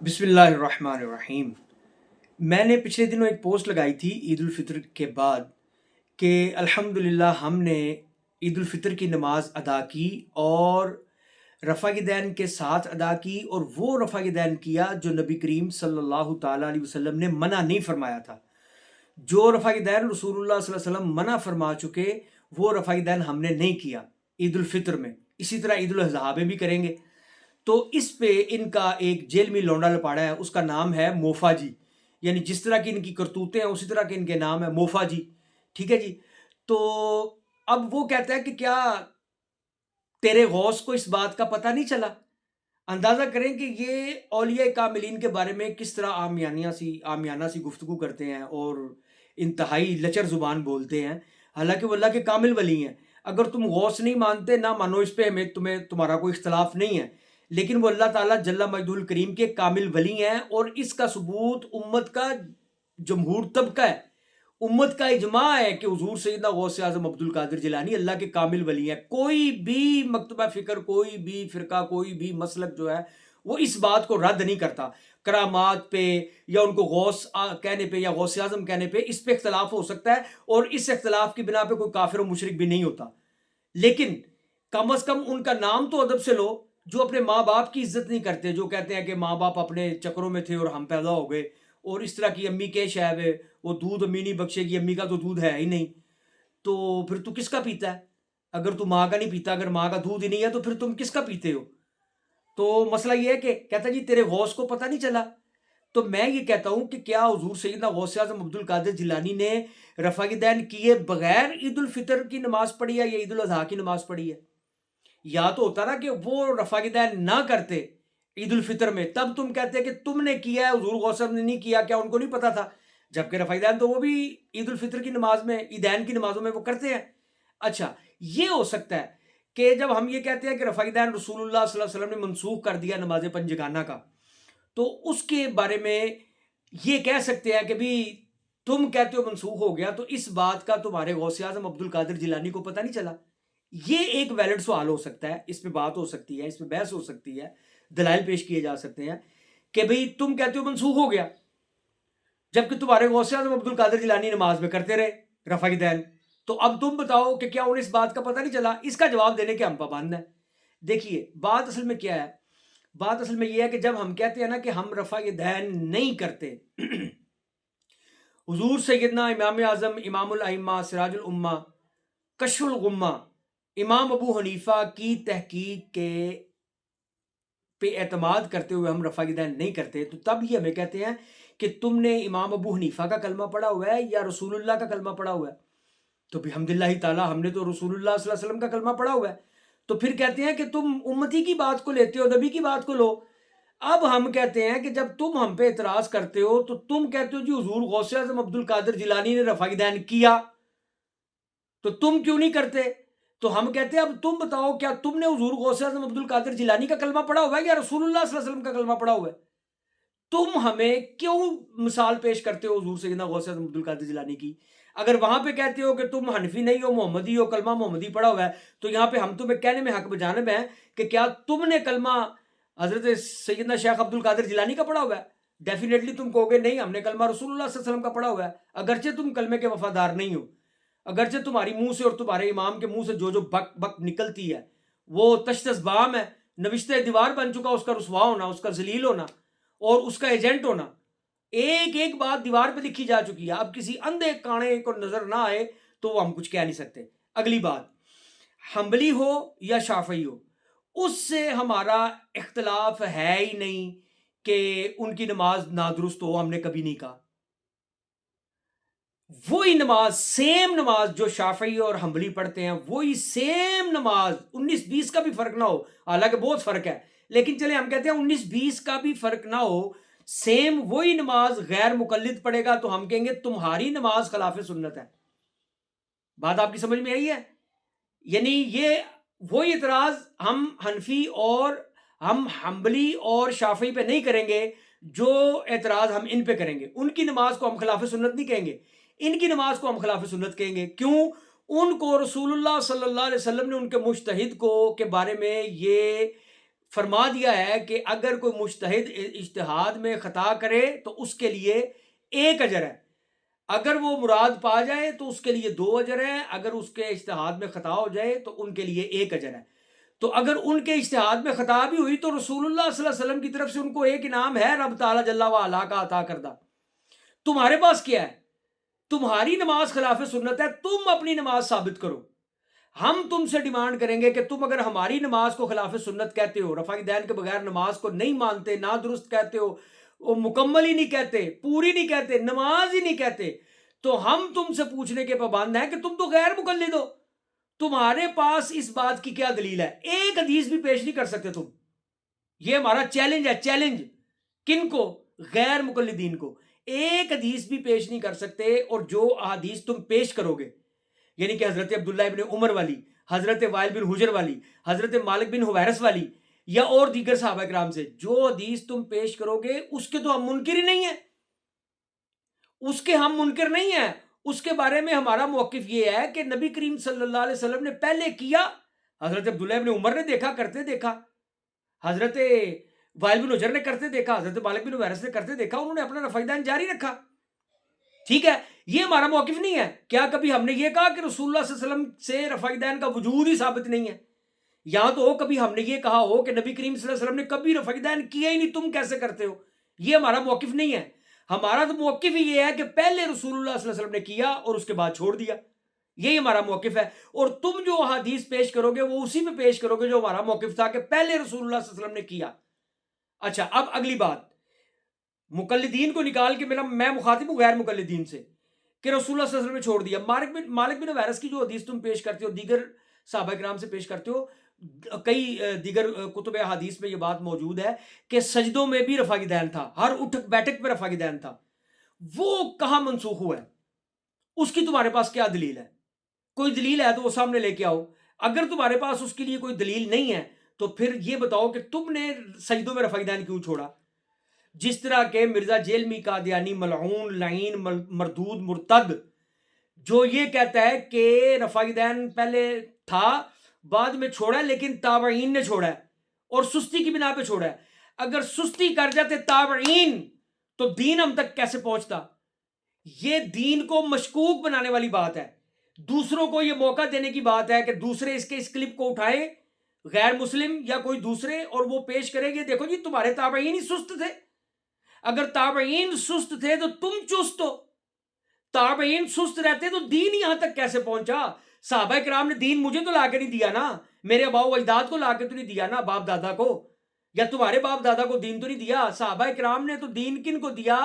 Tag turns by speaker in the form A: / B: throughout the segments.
A: بسم اللہ الرحمن الرحیم۔ میں نے پچھلے دنوں ایک پوسٹ لگائی تھی عید الفطر کے بعد کہ الحمدللہ ہم نے عید الفطر کی نماز ادا کی اور رفع دین کے ساتھ ادا کی، اور وہ رفع دین کیا جو نبی کریم صلی اللہ تعالیٰ علیہ وسلم نے منع نہیں فرمایا تھا۔ جو رفع دین رسول اللہ صلی اللہ علیہ وسلم منع فرما چکے وہ رفع دین ہم نے نہیں کیا عید الفطر میں۔ اسی طرح عید الاضحیٰ میں بھی کریں گے۔ تو اس پہ ان کا ایک جیل میں لونڈا لپاڑا ہے، اس کا نام ہے موفا جی، یعنی جس طرح کی ان کی کرتوتیں ہیں اسی طرح کے ان کے نام ہے موفا جی، ٹھیک ہے جی۔ تو اب وہ کہتا ہے کہ کیا تیرے غوث کو اس بات کا پتہ نہیں چلا؟ اندازہ کریں کہ یہ اولیاء کاملین کے بارے میں کس طرح عامیانہ سی گفتگو کرتے ہیں اور انتہائی لچر زبان بولتے ہیں، حالانکہ وہ اللہ کے کامل ولی ہیں۔ اگر تم غوث نہیں مانتے نہ مانو، اس پہ تمہارا کوئی اختلاف نہیں ہے، لیکن وہ اللہ تعالیٰ جل مجدہ الکریم کے کامل ولی ہیں، اور اس کا ثبوت امت کا جمہور طبقہ ہے، امت کا اجماع ہے کہ حضور سیدنا غوث اعظم عبد القادر جیلانی اللہ کے کامل ولی ہیں۔ کوئی بھی مکتبہ فکر، کوئی بھی فرقہ، کوئی بھی مسلک جو ہے وہ اس بات کو رد نہیں کرتا۔ کرامات پہ یا ان کو غوث کہنے پہ یا غوث اعظم کہنے پہ اس پہ اختلاف ہو سکتا ہے، اور اس اختلاف کی بنا پہ کوئی کافر و مشرک بھی نہیں ہوتا، لیکن کم از کم ان کا نام تو ادب سے لو۔ جو اپنے ماں باپ کی عزت نہیں کرتے، جو کہتے ہیں کہ ماں باپ اپنے چکروں میں تھے اور ہم پیدا ہو گئے، اور اس طرح کی امی کے شعب ہے، وہ دودھ امی نہیں بخشے گی، امی کا تو دودھ ہے ہی نہیں، تو پھر تو کس کا پیتا ہے؟ اگر تو ماں کا نہیں پیتا، اگر ماں کا دودھ ہی نہیں ہے تو پھر تم کس کا پیتے ہو؟ تو مسئلہ یہ ہے کہ کہتا جی تیرے غوث کو پتہ نہیں چلا۔ تو میں یہ کہتا ہوں کہ کیا حضور سیدنا غوث اعظم عبد القادر جیلانی نے رفع دین کیے بغیر عید الفطر کی نماز پڑھی ہے یا عید الاضحیٰ کی نماز پڑھی ہے؟ یا تو ہوتا نا کہ وہ رفع دین نہ کرتے عید الفطر میں، تب تم کہتے کہ تم نے کیا ہے، حضور غوث اعظم نے نہیں کیا، کیا ان کو نہیں پتا تھا؟ جبکہ رفع دین تو وہ بھی عید الفطر کی نماز میں، عیدین کی نمازوں میں وہ کرتے ہیں۔ اچھا، یہ ہو سکتا ہے کہ جب ہم یہ کہتے ہیں کہ رفع دین رسول اللہ صلی اللہ علیہ وسلم نے منسوخ کر دیا نماز پنجگانہ کا، تو اس کے بارے میں یہ کہہ سکتے ہیں کہ بھی تم کہتے ہو منسوخ ہو گیا، تو اس بات کا تمہارے غوث اعظم عبد القادر جیلانی کو پتہ نہیں چلا؟ یہ ایک ویلڈ سوال ہو سکتا ہے، اس پہ بات ہو سکتی ہے، اس پہ بحث ہو سکتی ہے، دلائل پیش کیے جا سکتے ہیں کہ بھئی تم کہتے ہو منسوخ ہو گیا، جبکہ تمہارے غوث اعظم عبد القادر جیلانی نماز میں کرتے رہے رفع دین، تو اب تم بتاؤ کہ کیا انہیں اس بات کا پتہ نہیں چلا؟ اس کا جواب دینے کے ہم پابند ہیں۔ دیکھیے بات اصل میں کیا ہے، بات اصل میں یہ ہے کہ جب ہم کہتے ہیں نا کہ ہم رفع دین نہیں کرتے، حضور سیدنا امام اعظم امام الائمہ سراج الامہ کشف الغمہ امام ابو حنیفہ کی تحقیق کے پہ اعتماد کرتے ہوئے ہم رفع دین نہیں کرتے، تو تب یہ ہمیں کہتے ہیں کہ تم نے امام ابو حنیفہ کا کلمہ پڑھا ہوا ہے یا رسول اللہ کا کلمہ پڑھا ہوا ہے؟ تو بحمداللہ تعالیٰ ہم نے تو رسول اللہ صلی اللہ علیہ وسلم کا کلمہ پڑھا ہوا ہے، تو پھر کہتے ہیں کہ تم امتی کی بات کو لیتے ہو، نبی کی بات کو لو۔ اب ہم کہتے ہیں کہ جب تم ہم پہ اعتراض کرتے ہو تو تم کہتے ہو جی حضور غوث اعظم عبد القادر جیلانی نے رفع دین کیا، تو تم کیوں نہیں کرتے؟ تو ہم کہتے ہیں اب تم بتاؤ کیا تم نے حضور غوث اعظم عبد القادر جیلانی کا کلمہ پڑھا ہوا ہے یا رسول اللہ صلی اللہ علیہ وسلم کا کلمہ پڑھا ہوا ہے؟ تم ہمیں کیوں مثال پیش کرتے ہو حضور سیدنا غوث اعظم عبد القادر جیلانی کی؟ اگر وہاں پہ کہتے ہو کہ تم حنفی نہیں ہو، محمدی ہو، کلمہ محمدی پڑھا ہوا ہے، تو یہاں پہ ہم تمہیں کہنے میں حق بجانب ہیں کہ کیا تم نے کلمہ حضرت سیدنا شیخ عبد القادر جیلانی کا پڑھا ہوا ہے؟ ڈیفینیٹلی تم کہو گے نہیں، ہم نے کلمہ رسول اللہ صلی اللہ علیہ وسلم کا پڑھا ہوا ہے، اگرچہ تم کلمے کے وفادار نہیں ہو، اگرچہ تمہاری منہ سے اور تمہارے امام کے منہ سے جو بک بک نکلتی ہے وہ تشت ازبام ہے، نوشتہ دیوار بن چکا اس کا رسوا ہونا، اس کا ذلیل ہونا اور اس کا ایجنٹ ہونا، ایک ایک بات دیوار پہ لکھی جا چکی ہے۔ اب کسی اندھے کانے کو نظر نہ آئے تو وہ ہم کچھ کہہ نہیں سکتے۔ اگلی بات، حنبلی ہو یا شافعی ہو، اس سے ہمارا اختلاف ہے ہی نہیں کہ ان کی نماز نادرست ہو، ہم نے کبھی نہیں کہا۔ وہی نماز، سیم نماز جو شافعی اور حنبلی پڑھتے ہیں، وہی سیم نماز، 19-20 کا بھی فرق نہ ہو، حالانکہ بہت فرق ہے، لیکن چلیں ہم کہتے ہیں 19-20 کا بھی فرق نہ ہو، سیم وہی نماز غیر مقلد پڑھے گا تو ہم کہیں گے تمہاری نماز خلاف سنت ہے۔ بات آپ کی سمجھ میں آئی ہے؟ یعنی یہ وہی اعتراض ہم حنفی اور ہم حنبلی اور شافعی پہ نہیں کریں گے جو اعتراض ہم ان پہ کریں گے۔ ان کی نماز کو ہم خلاف سنت نہیں کہیں گے، ان کی نماز کو ہم خلاف سنت کہیں گے۔ کیوں؟ ان کو رسول اللہ صلی اللہ علیہ وسلم نے ان کے مجتہد کو کے بارے میں یہ فرما دیا ہے کہ اگر کوئی مجتہد اجتہاد میں خطا کرے تو اس کے لیے ایک اجر ہے، اگر وہ مراد پا جائے تو اس کے لیے 2 اجر ہیں، اگر اس کے اجتہاد میں خطا ہو جائے تو ان کے لیے 1 اجر ہے۔ تو اگر ان کے اجتہاد میں خطا بھی ہوئی تو رسول اللہ صلی اللہ علیہ وسلم کی طرف سے ان کو ایک انعام ہے رب تعالیٰ جل وعلا کا عطا کردہ۔ تمہارے پاس کیا ہے؟ تمہاری نماز خلاف سنت ہے، تم اپنی نماز ثابت کرو۔ ہم تم سے ڈیمانڈ کریں گے کہ تم اگر ہماری نماز کو خلاف سنت کہتے ہو، رفع دین کے بغیر نماز کو نہیں مانتے، نہ درست کہتے ہو، وہ مکمل ہی نہیں کہتے، پوری نہیں کہتے، نماز ہی نہیں کہتے، تو ہم تم سے پوچھنے کے پابند ہیں کہ تم تو غیر مقلد ہو، تمہارے پاس اس بات کی کیا دلیل ہے؟ ایک حدیث بھی پیش نہیں کر سکتے تم۔ یہ ہمارا چیلنج ہے، چیلنج کن کو؟ غیر مقلدین کو۔ ایک حدیث بھی پیش نہیں کر سکتے، اور جو احادیث تم پیش کرو گے، یعنی کہ حضرت عبداللہ ابن عمر والی، حضرت وائل بن حجر والی، حضرت مالک بن حویرث والی، یا اور دیگر صحابہ کرام سے جو حدیث تم پیش کرو گے اس کے تو ہم منکر ہی نہیں ہیں، اس کے ہم منکر نہیں ہیں۔ اس کے بارے میں ہمارا موقف یہ ہے کہ نبی کریم صلی اللہ علیہ وسلم نے پہلے کیا، حضرت عبداللہ ابن عمر نے دیکھا، کرتے دیکھا، حضرت وائل بن حجر نے کرتے دیکھا، حضرت مالک بن حویرث نے کرتے دیکھا، انہوں نے اپنا رفع دین جاری رکھا۔ ٹھیک ہے، یہ ہمارا موقف نہیں ہے۔ کیا کبھی ہم نے یہ کہا کہ رسول اللہ صلی اللہ علیہ وسلم سے رفع دین کا وجود ہی ثابت نہیں ہے؟ یا تو کبھی ہم نے یہ کہا ہو کہ نبی کریم صلی اللہ علیہ وسلم نے کبھی رفع دین کیا ہی نہیں، تم کیسے کرتے ہو؟ یہ ہمارا موقف نہیں ہے۔ ہمارا تو موقف ہی یہ ہے کہ پہلے رسول اللہ صلی اللہ علیہ وسلم نے کیا اور اس کے بعد چھوڑ دیا، یہی ہمارا موقف ہے۔ اور تم جو حدیث پیش کرو گے وہ اسی میں پیش کرو گے جو ہمارا موقف تھا کہ پہلے رسول اللہ صلی اللہ علیہ وسلم نے کیا۔ اچھا، اب اگلی بات، مقلدین کو نکال کے میں مخاطب ہوں غیر مقلدین سے، کہ رسول اللہ صلی اللہ علیہ وسلم نے چھوڑ دیا۔ مالک بن حویرث کی جو حدیث تم پیش کرتے ہو، دیگر صحابہ کرام سے پیش کرتے ہو، کئی دیگر کتب حدیث میں یہ بات موجود ہے کہ سجدوں میں بھی رفع دین تھا، ہر اٹھک بیٹھک پہ رفع دین تھا، وہ کہاں منسوخ ہوا ہے؟ اس کی تمہارے پاس کیا دلیل ہے؟ کوئی دلیل ہے تو وہ سامنے لے کے آؤ۔ اگر تمہارے پاس اس کے لیے کوئی دلیل نہیں ہے تو پھر یہ بتاؤ کہ تم نے سجدوں میں رفع دین کیوں چھوڑا؟ جس طرح کہ مرزا جیلمی قادیانی ملعون لعین مردود مرتد، جو یہ کہتا ہے کہ رفع دین پہلے تھا بعد میں چھوڑا ہے، لیکن تابعین نے چھوڑا ہے اور سستی کی بنا پہ چھوڑا ہے۔ اگر سستی کر جاتے تابعین تو دین ہم تک کیسے پہنچتا؟ یہ دین کو مشکوک بنانے والی بات ہے، دوسروں کو یہ موقع دینے کی بات ہے کہ دوسرے اس کلپ کو اٹھائے، غیر مسلم یا کوئی دوسرے، اور وہ پیش کرے گے، دیکھو جی تمہارے تابعین ہی سست تھے۔ اگر تابعین سست تھے تو تم چست ہو، تابعین سست رہتے تو دین یہاں تک کیسے پہنچا؟ صحابہ کرام نے دین مجھے تو لا کے نہیں دیا نا، میرے آباء و اجداد کو لا کے تو نہیں دیا نا، باپ دادا کو، یا تمہارے باپ دادا کو دین تو نہیں دیا۔ صحابہ کرام نے تو دین کن کو دیا؟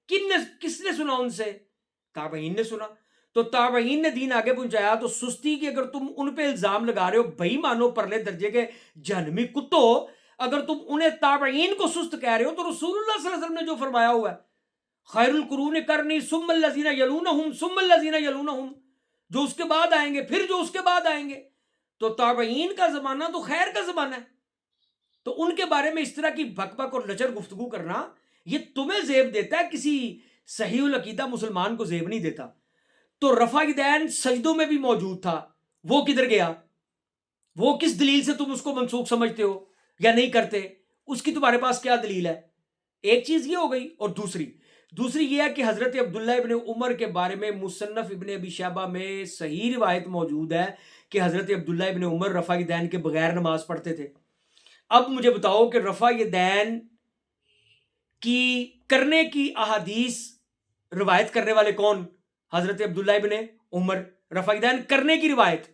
A: کس نے سنا ان سے؟ تابعین نے سنا، تو تابعین نے دین آگے پہنچایا۔ تو سستی کی اگر تم ان پہ الزام لگا رہے ہو، بھائی مانو پرلے درجے کے جہنمی کتو، اگر تم انہیں تابعین کو سست کہہ رہے ہو تو رسول اللہ صلی اللہ علیہ وسلم نے جو فرمایا ہوا ہے، خیر القرون قرنی ثم الذین یلونہم ثم الذین یلونہم، جو اس کے بعد آئیں گے، پھر جو اس کے بعد آئیں گے، تو تابعین کا زمانہ تو خیر کا زمانہ ہے۔ تو ان کے بارے میں اس طرح کی بک بک اور لچر گفتگو کرنا یہ تمہیں زیب دیتا ہے، کسی صحیح العقیدہ مسلمان کو زیب نہیں دیتا۔ تو رفع دین سجدوں میں بھی موجود تھا، وہ کدھر گیا؟ وہ کس دلیل سے تم اس کو منسوخ سمجھتے ہو یا نہیں کرتے؟ اس کی تمہارے پاس کیا دلیل ہے؟ ایک چیز یہ ہو گئی، اور دوسری یہ ہے کہ حضرت عبداللہ ابن عمر کے بارے میں مصنف ابن ابی شیبہ میں صحیح روایت موجود ہے کہ حضرت عبداللہ ابن عمر رفع دین کے بغیر نماز پڑھتے تھے۔ اب مجھے بتاؤ کہ رفع دین کی کرنے کی احادیث روایت کرنے والے کون؟ حضرت عبداللہ ابن عمر۔ رفع دین کرنے کی روایت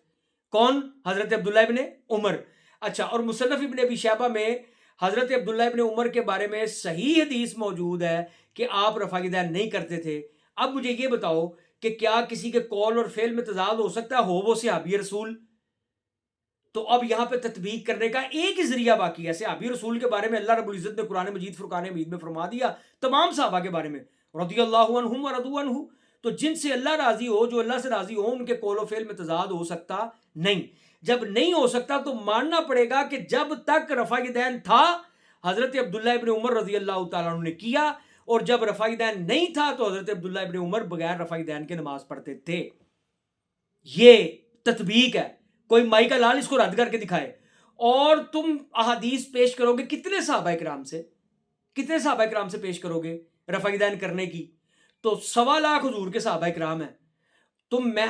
A: کون؟ حضرت عبداللہ ابن عمر۔ اچھا، اور مصنف ابن ابی شیبہ میں حضرت عبداللہ ابن عمر کے بارے میں صحیح حدیث موجود ہے کہ آپ رفع دین نہیں کرتے تھے۔ اب مجھے یہ بتاؤ کہ کیا کسی کے قول اور فعل میں تضاد ہو سکتا ہے؟ ہو وہ صحابی رسول؟ تو اب یہاں پہ تطبیق کرنے کا ایک ہی ذریعہ باقی ہے۔ صحابی رسول کے بارے میں اللہ رب العزت نے قرآن مجید فرقان حمید میں فرما دیا تمام صحابہ کے بارے میں، رضی اللہ عنہم ورضوا عنہ، تو جن سے اللہ راضی ہو، جو اللہ سے راضی ہو، ان کے قول و فعل میں تضاد ہو سکتا نہیں۔ جب نہیں ہو سکتا تو ماننا پڑے گا کہ جب تک رفع دین تھا حضرت عبداللہ ابن عمر رضی اللہ تعالیٰ عنہ نے کیا، اور جب رفع دین نہیں تھا تو حضرت عبداللہ ابن عمر بغیر رفع دین کے نماز پڑھتے تھے۔ یہ تطبیق ہے، کوئی مائی کا لال اس کو رد کر کے دکھائے۔ اور تم احادیث پیش کرو گے کتنے صحابہ کرام سے پیش کرو گے رفع یدین کرنے کی؟ تو 1.25 حضور کے صحابہ کرام ہیں.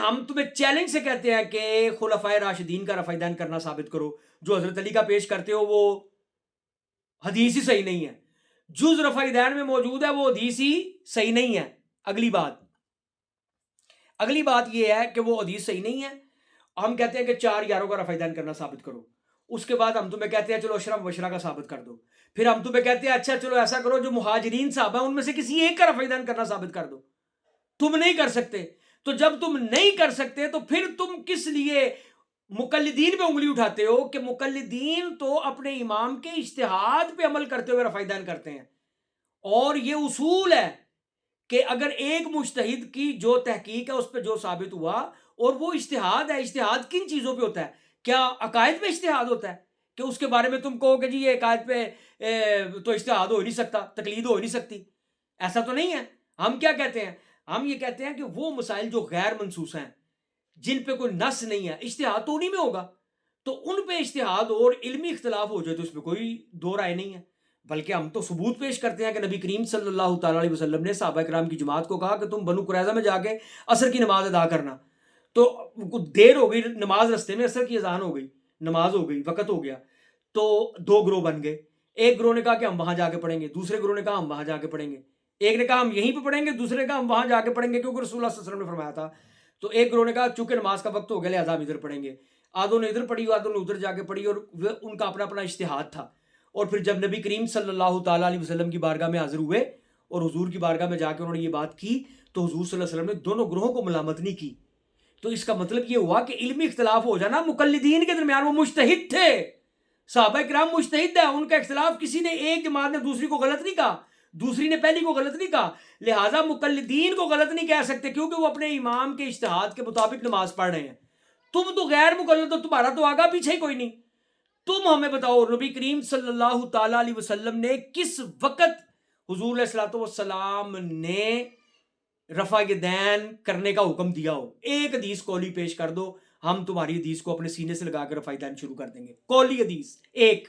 A: ہم تمہیں چیلنج سے کہتے ہیں کہ خلفائے راشدین کا رفع یدین کرنا ثابت کرو. جو حضرت علی کا پیش کرتے ہو وہ حدیث ہی صحیح نہیں ہے. جز رفع یدین میں موجود ہے وہ حدیث ہی صحیح نہیں ہے. اگلی بات یہ ہے کہ وہ حدیث صحیح نہیں ہے. ہم کہتے ہیں کہ 4 یاروں کا رفع یدین کرنا ثابت کرو. اس کے بعد ہم تمہیں کہتے ہیں چلو عشرہ مبشرہ کا ثابت کر دو. پھر ہم تمہیں کہتے ہیں اچھا چلو ایسا کرو جو مہاجرین صحابہ ہیں ان میں سے کسی ایک کا رفع یدین کرنا ثابت کر دو. تم نہیں کر سکتے. تو جب تم نہیں کر سکتے تو پھر تم کس لیے مقلدین پہ انگلی اٹھاتے ہو کہ مقلدین تو اپنے امام کے اجتہاد پہ عمل کرتے ہوئے رفع یدین کرتے ہیں. اور یہ اصول ہے کہ اگر ایک مجتہد کی جو تحقیق ہے اس پہ جو ثابت ہوا اور وہ اجتہاد ہے. اجتہاد کن چیزوں پہ ہوتا ہے؟ کیا عقائد پہ اجتہاد ہوتا ہے کہ اس کے بارے میں تم کہو کہ جی یہ عقائد پہ تو اجتہاد ہو ہی نہیں سکتا، تقلید ہو ہی نہیں سکتی؟ ایسا تو نہیں ہے. ہم کیا کہتے ہیں؟ ہم یہ کہتے ہیں کہ وہ مسائل جو غیر منصوص ہیں، جن پہ کوئی نص نہیں ہے، اجتہاد تو انہی میں ہوگا. تو ان پہ اجتہاد اور علمی اختلاف ہو جائے تو اس پہ کوئی دو رائے نہیں ہے. بلکہ ہم تو ثبوت پیش کرتے ہیں کہ نبی کریم صلی اللہ تعالیٰ علیہ وسلم نے صحابہ کرام کی جماعت کو کہا کہ تم بنو قریظہ میں جا کے عصر کی نماز ادا کرنا. تو دیر ہو گئی، نماز رستے میں عصر کی اذان ہو گئی، نماز ہو گئی، وقت ہو گیا. تو 2 گروہ بن گئے. ایک گروہ نے کہا کہ ہم وہاں جا کے پڑھیں گے، دوسرے گروہ نے کہا ہم وہاں جا کے پڑھیں گے. ایک نے کہا ہم یہیں پہ پڑھیں گے، دوسرے نے کہا ہم وہاں جا کے پڑھیں گے کیونکہ رسول اللہ صلی اللہ علیہ وسلم نے فرمایا تھا. تو ایک گروہ نے کہا چونکہ نماز کا وقت ہو گیا لہٰذا ہم ادھر پڑھیں گے. آدھوں نے ادھر پڑھی، آدھوں نے ادھر جا کے پڑھی، اور ان کا اپنا اجتہاد تھا. اور پھر جب نبی کریم صلی اللہ تعالیٰ علیہ وسلم کی بارگاہ میں حاضر ہوئے اور حضور کی بارگاہ میں جا کے انہوں نے یہ بات کی تو حضور صلی اللہ علیہ وسلم نے دونوں گروہوں کو ملامت نہیں کی. تو اس کا مطلب یہ ہوا کہ علمی اختلاف ہو جانا مقلدین کے درمیان، وہ مجتہد تھے، صحابہ کرام مجتہد ہے، ان کا اختلاف کسی نے ایک جماعت نے دوسری کو غلط نہیں کہا، دوسری نے پہلی کو غلط نہیں کہا. لہٰذا مقلدین کو غلط نہیں کہہ سکتے کیونکہ وہ اپنے امام کے اجتہاد کے مطابق نماز پڑھ رہے ہیں. تم تو غیر مقلد ہو، تمہارا تو آگا پیچھے ہی کوئی نہیں. تم ہمیں بتاؤ نبی کریم صلی اللہ تعالیٰ علیہ وسلم نے کس وقت حضور علیہ الصلوۃ والسلام نے رفع یدین کرنے کا حکم دیا ہو؟ ایک حدیث قولی پیش کر دو، ہم تمہاری حدیث کو اپنے سینے سے لگا کے رفع یدین شروع کر دیں گے. قولی حدیث ایک.